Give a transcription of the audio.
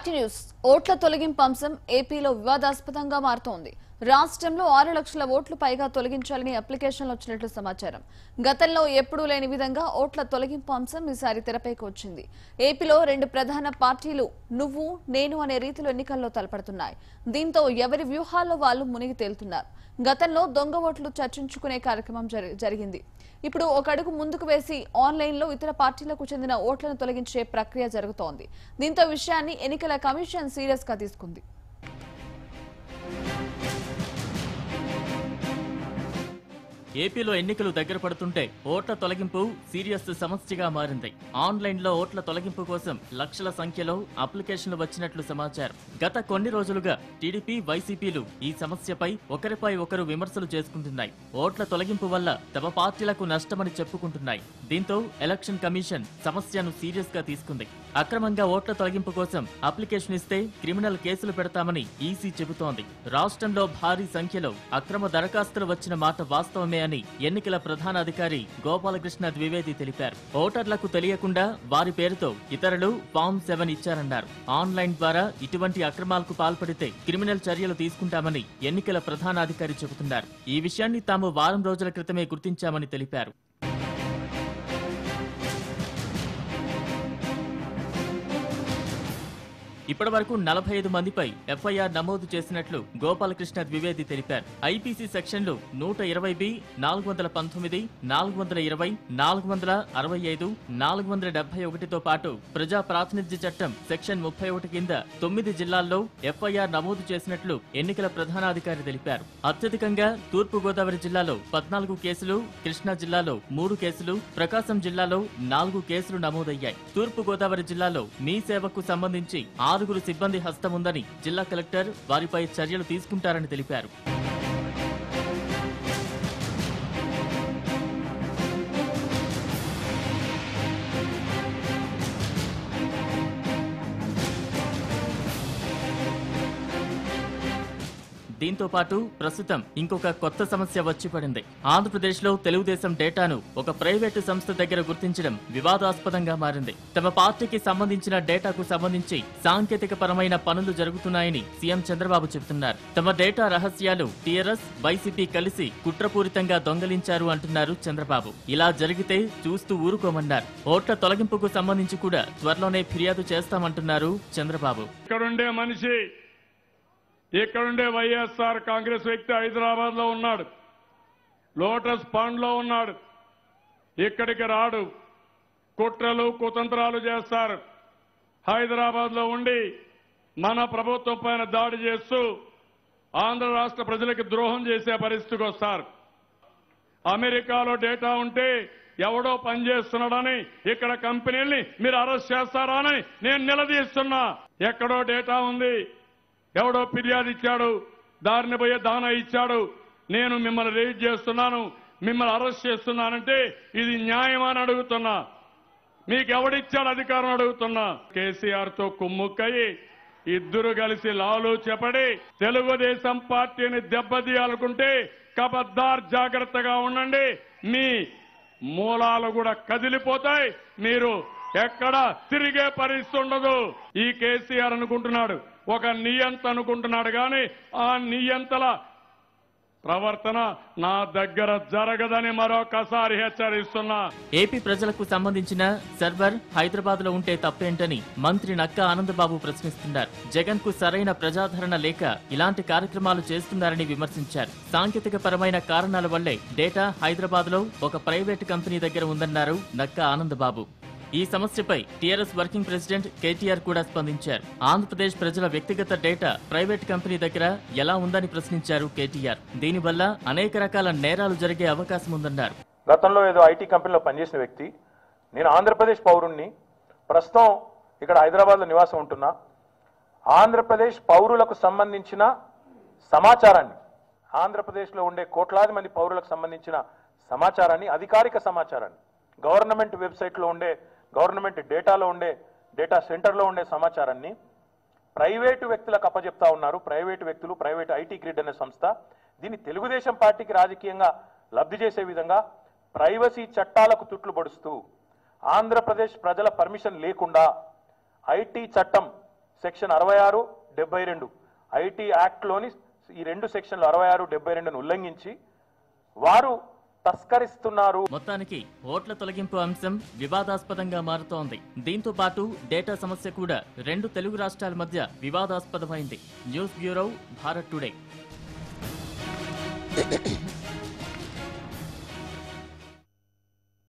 Mighty news ఓట్ల తొలగింపు అంశం ఏపీలో వివాదాస్పదంగా మారుతోంది. రాష్ట్రంలో 6 లక్షల ఓట్లు పైగా తొలగించాలని అప్లికేషన్లు వచ్చినట్లు సమాచారం. గతంలో ఎప్పుడూ లేని విధంగా ఓట్ల తొలగింపు అంశం ఈసారి తెరపైకి వచ్చింది. ఏపీలో 2 ప్రధాన పార్టీలు నువ్వు నేను అనే రీతిలో ఎన్నికల్లో తలపడుతున్నాయి. దీంతో ఎవరి వ్యూహాల్లో వాళ్ళు మునిగి తేలుతున్నారు. గతంలో దొంగ ఓట్లు చర్చించుకునే కార్యక్రమం జరిగింది. ఇప్పుడు ఒక అడుగు ముందుకు వేసి ఆన్లైన్లో ఇతర పార్టీలకు చెందిన ఓట్లను తొలగించే ప్రక్రియ జరుగుతోంది. దీంతో విషయాన్ని ఎన్నికల కమిషన్ సీరియస్ గా తీసుకుంది. ఏపీలో ఎన్నికలు దగ్గర పడుతుంటే ఓట్ల తొలగింపు సీరియస్ సమస్యగా మారింది. ఆన్లైన్లో ఓట్ల తొలగింపు కోసం లక్షల సంఖ్యలో అప్లికేషన్లు వచ్చినట్లు సమాచారం. గత కొన్ని రోజులుగా టీడీపీ, వైసీపీలు ఈ సమస్యపై ఒకరిపై ఒకరు విమర్శలు చేసుకుంటున్నాయి. ఓట్ల తొలగింపు వల్ల తమ పార్టీలకు నష్టమని చెప్పుకుంటున్నాయి. దీంతో ఎలక్షన్ కమిషన్ సమస్యను సీరియస్ గా తీసుకుంది. అక్రమంగా ఓట్ల తొలగింపు కోసం అప్లికేషన్ ఇస్తే క్రిమినల్ కేసులు పెడతామని ఈసీ చెబుతోంది. రాష్ట్రంలో భారీ సంఖ్యలో అక్రమ దరఖాస్తులు వచ్చిన మాట వాస్తవమే అని ఎన్నికల ప్రధాన అధికారి గోపాలకృష్ణ ద్వివేది తెలిపారు. ఓటర్లకు తెలియకుండా వారి పేరుతో ఇతరులు ఫామ్ 7 ఇచ్చారన్నారు. ఆన్లైన్ ద్వారా ఇటువంటి అక్రమాలకు పాల్పడితే క్రిమినల్ చర్యలు తీసుకుంటామని ఎన్నికల ప్రధాన అధికారి చెబుతున్నారు. ఈ విషయాన్ని తాము వారం రోజుల క్రితమే గుర్తించామని తెలిపారు. ఇప్పటి వరకు 45 మందిపై ఎఫ్ఐఆర్ నమోదు చేసినట్లు గోపాలకృష్ణ ద్వివేది తెలిపారు. ఐపీసీ సెక్షన్లు 120B, 419, 420, 465, 471తో పాటు ప్రజా ప్రాతినిధ్య చట్టం సెక్షన్ 31 కింద 9 జిల్లాల్లో ఎఫ్ఐఆర్ నమోదు చేసినట్లు ఎన్నికల ప్రధానాధికారి తెలిపారు. అత్యధికంగా తూర్పు గోదావరి జిల్లాలో 14 కేసులు, కృష్ణా జిల్లాలో 3 కేసులు, ప్రకాశం జిల్లాలో 4 కేసులు నమోదయ్యాయి. తూర్పు గోదావరి జిల్లాలో మీ సేవకు సంబంధించి 6 సిబ్బంది హస్తముందని జిల్లా కలెక్టర్ వారిపై చర్యలు తీసుకుంటారని తెలిపారు. దీంతో పాటు ప్రస్తుతం ఇంకొక కొత్త సమస్య వచ్చి పడింది. ఆంధ్రప్రదేశ్లో తెలుగుదేశం డేటాను ఒక ప్రైవేటు సంస్థ దగ్గర గుర్తించడం వివాదాస్పదంగా మారింది. తమ పార్టీకి సంబంధించిన డేటాకు సంబంధించి సాంకేతిక పరమైన పనులు జరుగుతున్నాయని సీఎం చంద్రబాబు చెబుతున్నారు. తమ డేటా రహస్యాలు టీఆర్ఎస్, వైసీపీ కలిసి కుట్రపూరితంగా దొంగలించారు అంటున్నారు చంద్రబాబు. ఇలా జరిగితే చూస్తూ ఊరుకోమన్నారు. ఓట్ల తొలగింపుకు సంబంధించి కూడా త్వరలోనే ఫిర్యాదు చేస్తామంటున్నారు చంద్రబాబు. ఇక్కడుండే వైఎస్ఆర్ కాంగ్రెస్ వ్యక్తి హైదరాబాద్ లో ఉన్నాడు, లోటస్ పాండ్ లో ఉన్నాడు. ఇక్కడికి రాడు, కుట్రలు కుతంత్రాలు చేస్తారు. హైదరాబాద్ లో ఉండి మన ప్రభుత్వం పైన దాడి చేస్తూ ఆంధ్ర రాష్ట్ర ప్రజలకు ద్రోహం చేసే పరిస్థితికి వస్తారు. అమెరికాలో డేటా ఉంటే ఎవడో పనిచేస్తున్నాడని ఇక్కడ కంపెనీల్ని మీరు అరెస్ట్ చేస్తారా అని నేను నిలదీస్తున్నా. ఎక్కడో డేటా ఉంది, ఎవడో ఫిర్యాదు ఇచ్చాడు, దారిని పోయే దానా ఇచ్చాడు, నేను మిమ్మల్ని రేజ్ చేస్తున్నాను, మిమ్మల్ని అరెస్ట్ చేస్తున్నానంటే ఇది న్యాయమని అడుగుతున్నా. మీకు ఎవడిచ్చాడు అధికారం అడుగుతున్నా. కేసీఆర్ తో కుమ్ముక్కయి ఇద్దరు కలిసి లాలు చెప్పడి తెలుగుదేశం పార్టీని దెబ్బతీయాలనుకుంటే కబద్దార్ జాగ్రత్తగా ఉండండి. మీ మూలాలు కూడా కదిలిపోతాయి. మీరు ఎక్కడ తిరిగే పరిస్థితి ఉండదు. ఈ కేసీఆర్ అనుకుంటున్నాడు ఒక నియంత అనుకుంటున్నాడు, కానీ ఆ నియంతల ప్రవర్తన నా దగ్గర జరగదని మరొకసారి హెచ్చరిస్తున్నా. ఏపీ ప్రజలకు సంబంధించిన సర్వర్ హైదరాబాద్ లో ఉంటే తప్పేంటని మంత్రి నక్కా ఆనందబాబు ప్రశ్నిస్తున్నారు. జగన్ కు సరైన ప్రజాదరణ లేక ఇలాంటి కార్యక్రమాలు చేస్తున్నారని విమర్శించారు. సాంకేతిక పరమైన కారణాల వల్లే డేటా హైదరాబాద్ లో ఒక ప్రైవేటు కంపెనీ దగ్గర ఉందన్నారు నక్కా ఆనందబాబు. ఈ సమస్యపై టీఆర్ఎస్ వర్కింగ్ ప్రెసిడెంట్ కేటీఆర్ కూడా స్పందించారు. ఆంధ్రప్రదేశ్ ప్రజల వ్యక్తిగత డేటా ప్రైవేట్ కంపెనీ దగ్గర ఎలా ఉందని ప్రశ్నించారు కేటీఆర్. దీనివల్ల అనేక రకాల నేరాలు జరిగే అవకాశం ఉందన్నారు. గతంలో ఏదో ఐటీ కంపెనీలో పనిచేసిన వ్యక్తి, నేను ఆంధ్రప్రదేశ్ పౌరుణ్ణి, ప్రస్తుతం ఇక్కడ హైదరాబాద్లో నివాసం ఉంటున్నా. ఆంధ్రప్రదేశ్ పౌరులకు సంబంధించిన సమాచారాన్ని, ఆంధ్రప్రదేశ్లో ఉండే కోట్లాది మంది పౌరులకు సంబంధించిన సమాచారాన్ని, అధికారిక సమాచారాన్ని, గవర్నమెంట్ వెబ్సైట్లో ఉండే, గవర్నమెంట్ డేటాలో ఉండే, డేటా సెంటర్లో ఉండే సమాచారాన్ని ప్రైవేటు వ్యక్తులకు అప్పచెప్తా ఉన్నారు. ప్రైవేటు వ్యక్తులు, ప్రైవేట్ ఐటీ గ్రిడ్ అనే సంస్థ దీన్ని తెలుగుదేశం పార్టీకి రాజకీయంగా లబ్ధి చేసే విధంగా ప్రైవసీ చట్టాలకు తుట్లు పొడుస్తూ ఆంధ్రప్రదేశ్ ప్రజల పర్మిషన్ లేకుండా ఐటీ చట్టం సెక్షన్ 66, 72 ఐటీ యాక్ట్లోని ఈ 2 సెక్షన్లు 66, 72ను ఉల్లంఘించి వారు తస్కరిస్తున్నారు. మొత్తానికి ఓట్ల తొలగింపు అంశం వివాదాస్పదంగా మారుతోంది. దీంతో పాటు డేటా సమస్య కూడా 2 తెలుగు రాష్ట్రాల మధ్య వివాదాస్పదమైంది. News bureau, Bharat today.